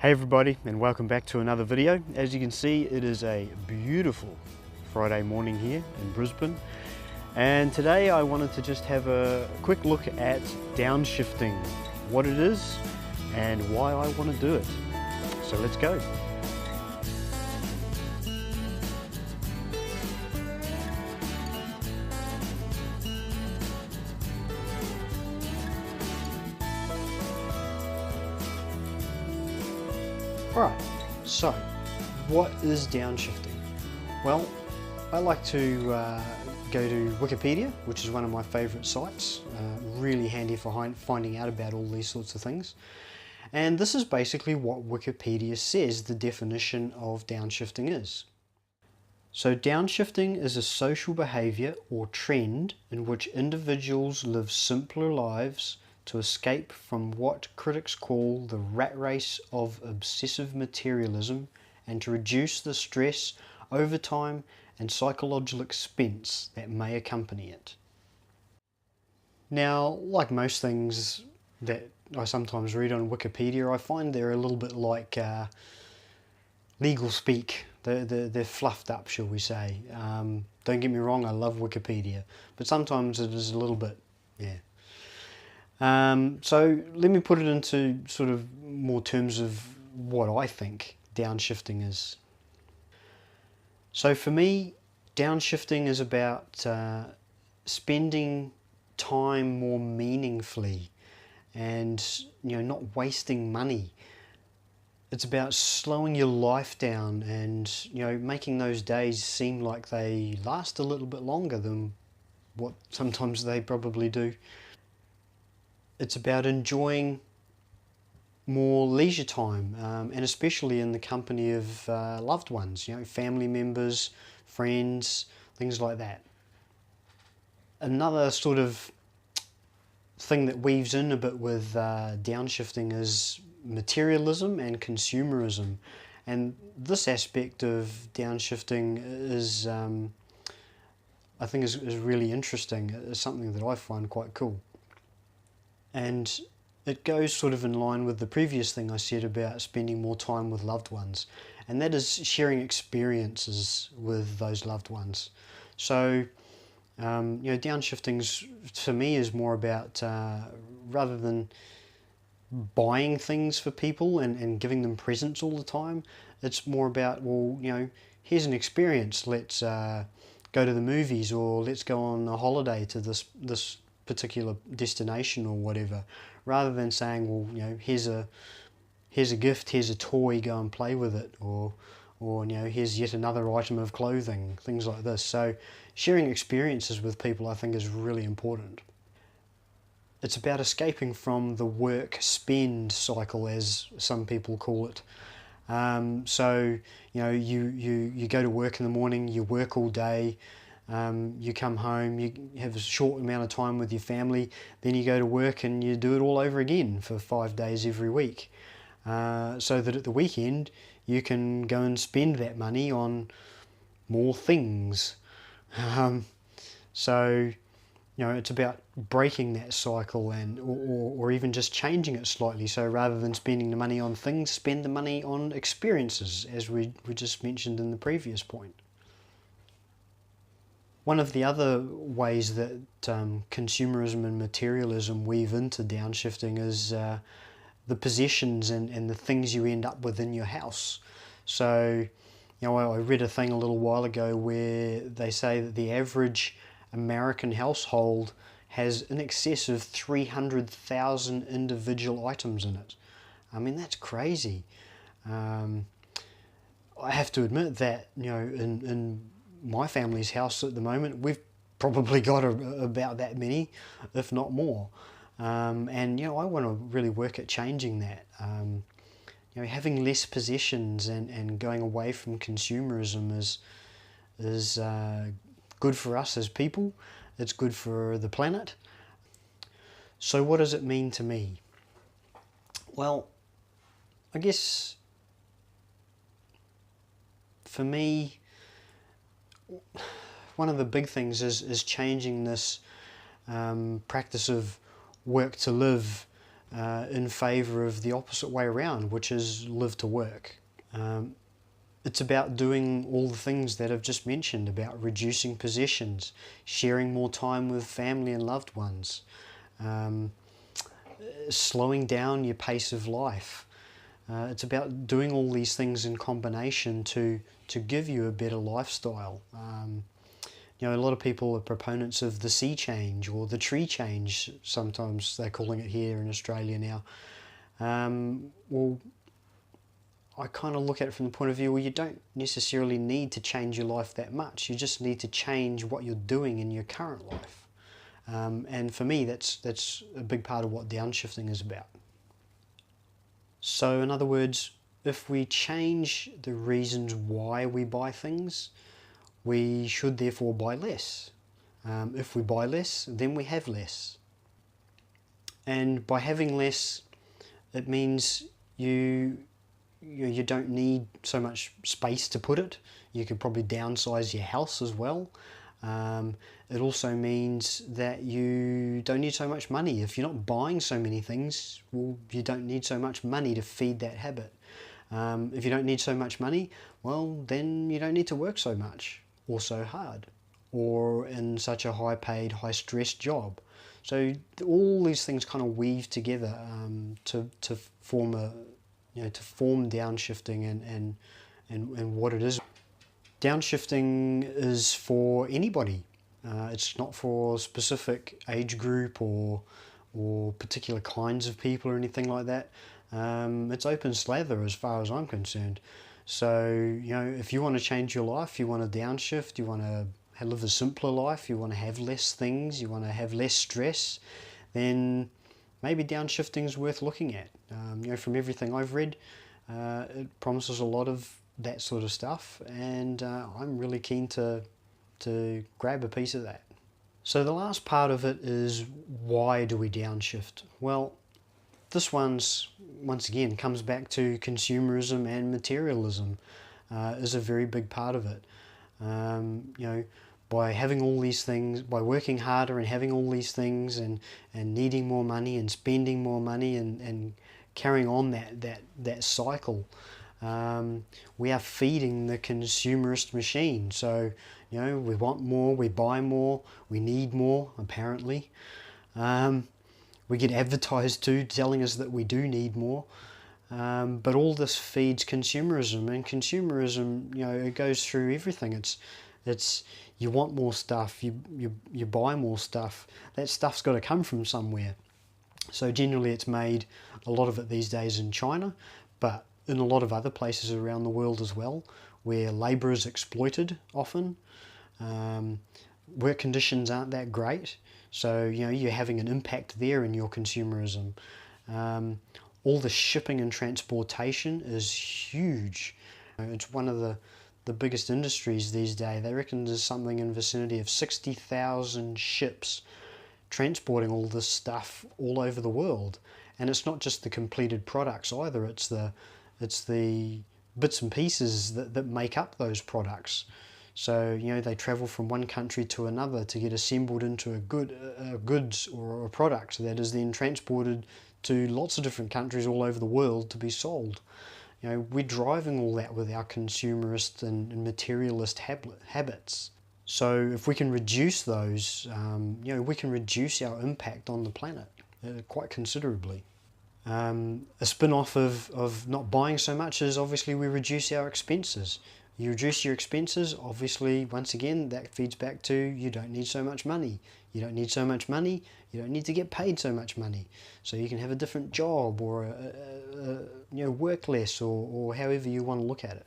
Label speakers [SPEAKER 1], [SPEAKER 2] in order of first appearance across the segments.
[SPEAKER 1] Hey everybody, and welcome back to another video. As you can see, it is a beautiful Friday morning here in Brisbane, and today I wanted to just have a quick look at downshifting, what it is and why I want to do it. So let's go. Alright, so what is downshifting? Well, I like to go to Wikipedia, which is one of my favourite sites, really handy for finding out about all these sorts of things. And this is basically what Wikipedia says the definition of downshifting is. So downshifting is a social behaviour or trend in which individuals live simpler lives to escape from what critics call the rat race of obsessive materialism and to reduce the stress, overtime and psychological expense that may accompany it. Now, like most things that I sometimes read on Wikipedia, I find they're a little bit like legal speak. They're fluffed up, shall we say. Don't get me wrong, I love Wikipedia, but sometimes it is a little bit, yeah. So let me put it into sort of more terms of what I think downshifting is. So for me, downshifting is about spending time more meaningfully and not wasting money. It's about slowing your life down and making those days seem like they last a little bit longer than what sometimes they probably do. It's about enjoying more leisure time, and especially in the company of loved ones, family members, friends, things like that. Another sort of thing that weaves in a bit with downshifting is materialism and consumerism. And this aspect of downshifting is, I think, is really interesting. It's something that I find quite cool. And it goes sort of in line with the previous thing I said about spending more time with loved ones, and that is sharing experiences with those loved ones. So, downshifting for me is more about rather than buying things for people and giving them presents all the time, it's more about, well, here's an experience. Let's go to the movies, or let's go on a holiday to this particular destination or whatever, rather than saying, well, here's a gift, here's a toy, go and play with it, or here's yet another item of clothing, things like this. So sharing experiences with people, I think, is really important. It's about escaping from the work spend cycle, as some people call it. So you go to work in the morning, you work all day. You come home, you have a short amount of time with your family, then you go to work and you do it all over again for 5 days every week. So that at the weekend you can go and spend that money on more things. So it's about breaking that cycle or even just changing it slightly. So rather than spending the money on things, spend the money on experiences, as we just mentioned in the previous point. One of the other ways that consumerism and materialism weave into downshifting is the possessions and the things you end up with in your house. So, I read a thing a little while ago where they say that the average American household has in excess of 300,000 individual items in it. I mean, that's crazy. I have to admit that, in my family's house at the moment, we've probably got about that many, if not more. And I want to really work at changing that. Having less possessions and going away from consumerism is good for us as people. It's good for the planet. So what does it mean to me? Well, I guess for me, one of the big things is changing this practice of work to live in favour of the opposite way around, which is live to work. It's about doing all the things that I've just mentioned, about reducing possessions, sharing more time with family and loved ones, slowing down your pace of life. It's about doing all these things in combination to give you a better lifestyle. A lot of people are proponents of the sea change or the tree change, sometimes they're calling it here in Australia now. Well, I kind of look at it from the point of view where you don't necessarily need to change your life that much. You just need to change what you're doing in your current life. And for me, that's a big part of what downshifting is about. So in other words, if we change the reasons why we buy things, we should therefore buy less. If we buy less, then we have less. And by having less, it means you don't need so much space to put it. You could probably downsize your house as well. It also means that you don't need so much money. If you're not buying so many things, well, you don't need so much money to feed that habit. If you don't need so much money, well, then you don't need to work so much or so hard or in such a high-paid, high-stress job. So all these things kind of weave together to form downshifting and what it is. Downshifting is for anybody. It's not for a specific age group or particular kinds of people or anything like that. It's open slather as far as I'm concerned. So, if you want to change your life, you want to downshift, you want to live a simpler life, you want to have less things, you want to have less stress, then maybe downshifting is worth looking at. From everything I've read, it promises a lot of that sort of stuff, and I'm really keen to grab a piece of that. So the last part of it is, why do we downshift? Well, this once again comes back to consumerism and materialism is a very big part of it. By having all these things, by working harder and having all these things and needing more money and spending more money and carrying on that cycle, we are feeding the consumerist machine. So, we want more, we buy more, we need more, apparently. We get advertised to telling us that we do need more. But all this feeds consumerism, and consumerism, it goes through everything. It's you want more stuff, you buy more stuff. That stuff's got to come from somewhere. So generally it's made, a lot of it these days, in China, but in a lot of other places around the world as well, where labour is exploited often. Work conditions aren't that great, so you're having an impact there in your consumerism. All the shipping and transportation is huge. It's one of the biggest industries these days. They reckon there's something in the vicinity of 60,000 ships transporting all this stuff all over the world. And it's not just the completed products either, it's the bits and pieces that make up those products. So, they travel from one country to another to get assembled into a goods or a product that is then transported to lots of different countries all over the world to be sold. We're driving all that with our consumerist and materialist habits. So if we can reduce those, we can reduce our impact on the planet quite considerably. A spin-off of not buying so much is obviously we reduce our expenses. You reduce your expenses, obviously, once again, that feeds back to you don't need so much money. You don't need so much money, you don't need to get paid so much money. So you can have a different job or work less or however you want to look at it.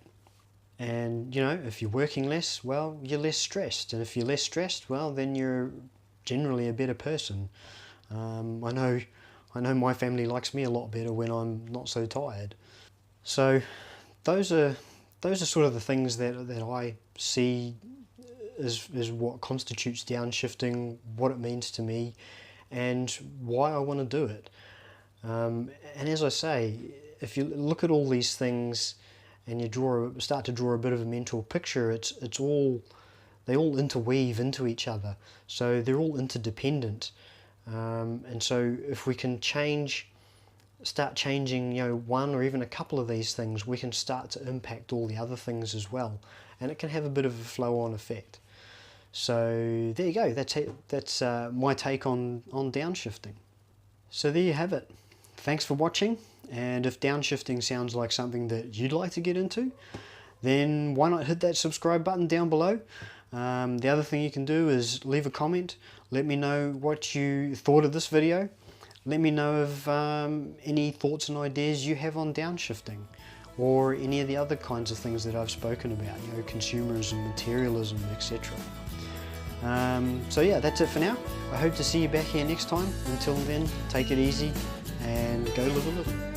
[SPEAKER 1] And, if you're working less, well, you're less stressed. And if you're less stressed, well, then you're generally a better person. I know my family likes me a lot better when I'm not so tired. So those are sort of the things that I see as what constitutes downshifting, what it means to me, and why I want to do it. And as I say, if you look at all these things and you start to draw a bit of a mental picture, they all interweave into each other. So they're all interdependent. And so if we can change start changing, one or even a couple of these things, we can start to impact all the other things as well, and it can have a bit of a flow-on effect. So there you go. That's my take on downshifting. So there you have it. Thanks for watching, and if downshifting sounds like something that you'd like to get into, then why not hit that subscribe button down below. The other thing you can do is leave a comment. Let me know what you thought of this video. Let me know of any thoughts and ideas you have on downshifting, or any of the other kinds of things that I've spoken about, consumerism, materialism, etc. So yeah, that's it for now. I hope to see you back here next time. Until then, take it easy and go live a little.